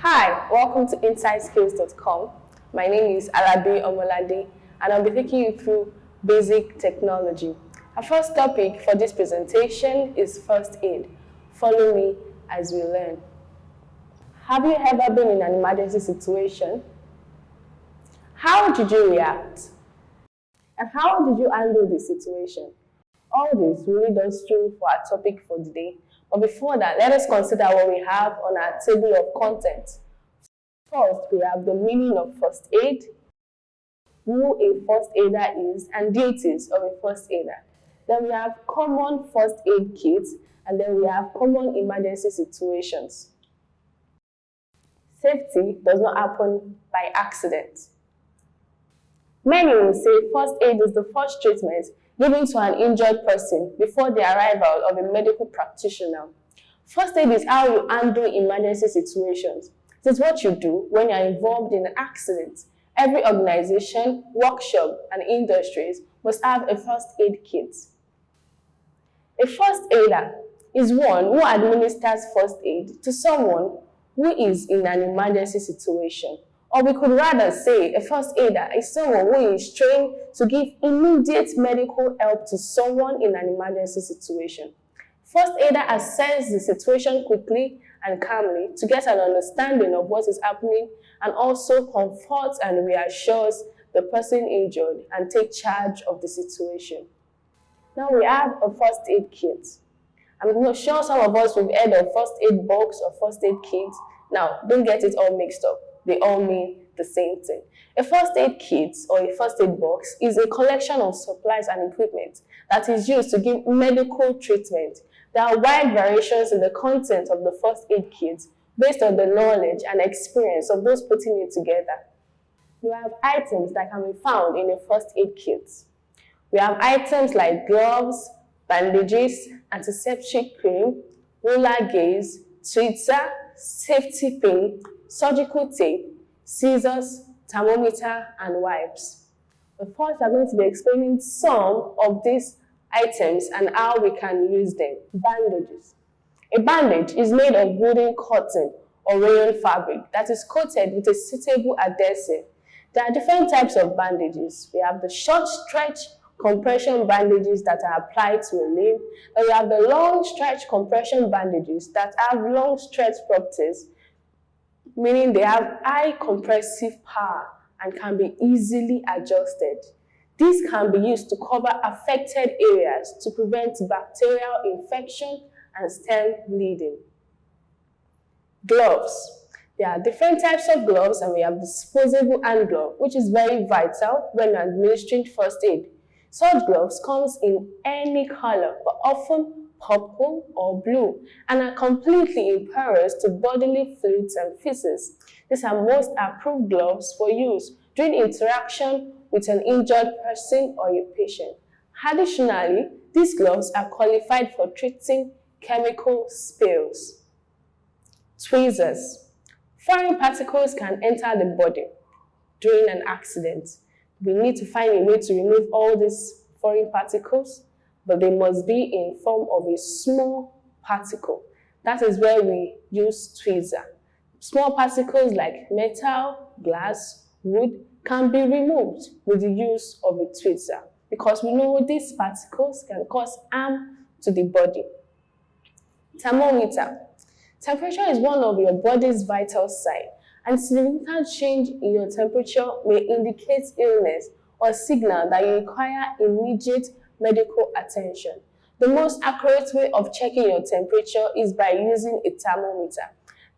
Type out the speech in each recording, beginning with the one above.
Hi, welcome to InsideSkills.com. My name is Alabi Omolade, and I'll be taking you through basic technology. Our first topic for this presentation is first aid. Follow me as we learn. Have you ever been in an emergency situation? How did you react? And how did you handle the situation? All this will lead us through for our topic for today. But before that, let us consider what we have on our table of contents. First, we have the meaning of first aid, who a first aider is, and duties of a first aider. Then we have common first aid kits, and then we have common emergency situations. Safety does not happen by accident. Many will say first aid is the first treatment given to an injured person before the arrival of a medical practitioner. First aid is how you handle emergency situations. It is what you do when you are involved in an accident. Every organization, workshop, and industries must have a first aid kit. A first aider is one who administers first aid to someone who is in an emergency situation. Or we could rather say a first aider is someone who is trained to give immediate medical help to someone in an emergency situation. First aider assesses the situation quickly and calmly to get an understanding of what is happening and also comforts and reassures the person injured and take charge of the situation. Now we have a first aid kit. I'm sure some of us have heard of first aid box or first aid kit. Now, don't get it all mixed up. They all mean the same thing. A first aid kit or a first aid box is a collection of supplies and equipment that is used to give medical treatment. There are wide variations in the content of the first aid kit based on the knowledge and experience of those putting it together. We have items that can be found in a first aid kit. We have items like gloves, bandages, antiseptic cream, roller gauze, tweezer, safety pin, surgical tape, scissors, thermometer, and wipes. But first, I'm going to be explaining some of these items and how we can use them. Bandages. A bandage is made of wooden cotton or rayon fabric that is coated with a suitable adhesive. There are different types of bandages. We have the short stretch compression bandages that are applied to a limb, and we have the long stretch compression bandages that have long stretch properties, meaning they have high compressive power and can be easily adjusted. These can be used to cover affected areas to prevent bacterial infection and stem bleeding. Gloves. There are different types of gloves, and we have disposable hand glove, which is very vital when administering first aid. Such gloves comes in any color, but often purple or blue, and are completely impervious to bodily fluids and feces. These are most approved gloves for use during interaction with an injured person or a patient. Additionally, these gloves are qualified for treating chemical spills. Tweezers. Foreign particles can enter the body during an accident. We need to find a way to remove all these foreign particles, but they must be in form of a small particle. That is where we use tweezer. Small particles like metal, glass, wood can be removed with the use of a tweezer because we know these particles can cause harm to the body. Thermometer. Temperature is one of your body's vital signs, and significant change in your temperature may indicate illness or signal that you require immediate medical attention. The most accurate way of checking your temperature is by using a thermometer.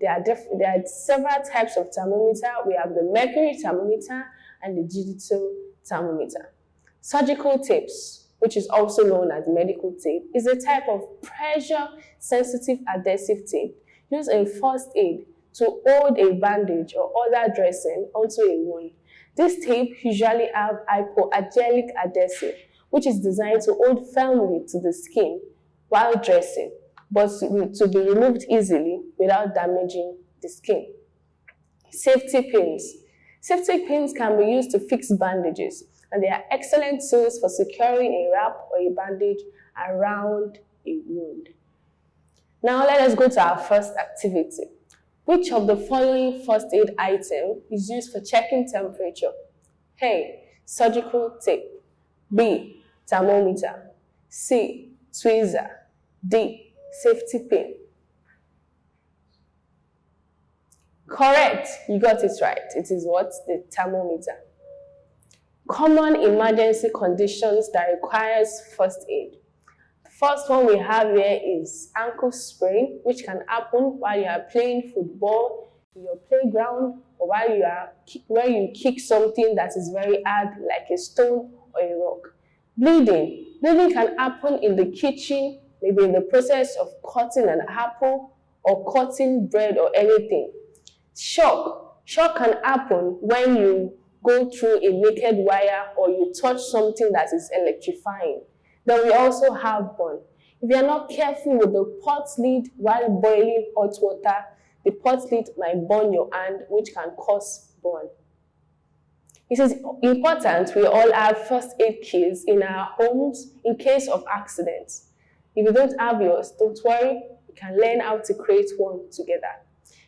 There are several types of thermometer. We have the mercury thermometer and the digital thermometer. Surgical tapes, which is also known as medical tape, is a type of pressure-sensitive adhesive tape used in first aid to hold a bandage or other dressing onto a wound. This tape usually have hypoallergenic adhesive, which is designed to hold firmly to the skin while dressing, but to be removed easily without damaging the skin. Safety pins. Safety pins can be used to fix bandages, and they are excellent tools for securing a wrap or a bandage around a wound. Now let us go to our first activity. Which of the following first aid item is used for checking temperature? A. Surgical tape. B. Thermometer. C. Tweezer. D. Safety pin. Correct, you got it right. It is what? The thermometer. Common emergency conditions that requires first aid. The first one we have here is ankle sprain, which can happen while you are playing football in your playground or where you kick something that is very hard like a stone or a rock. Bleeding. Bleeding can happen in the kitchen, maybe in the process of cutting an apple or cutting bread or anything. Shock. Shock can happen when you go through a naked wire or you touch something that is electrifying. Then we also have burn. If you are not careful with the pot lid while boiling hot water, the pot lid might burn your hand, which can cause burn. It is important we all have first aid kits in our homes in case of accidents. If you don't have yours, don't worry, you can learn how to create one together.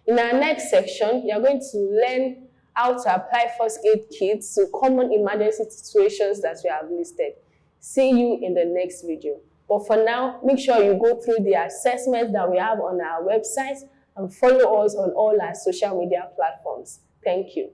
In our next section, you are going to learn how to apply first aid kits to common emergency situations that we have listed. See you in the next video. But for now, make sure you go through the assessments that we have on our website and follow us on all our social media platforms. Thank you.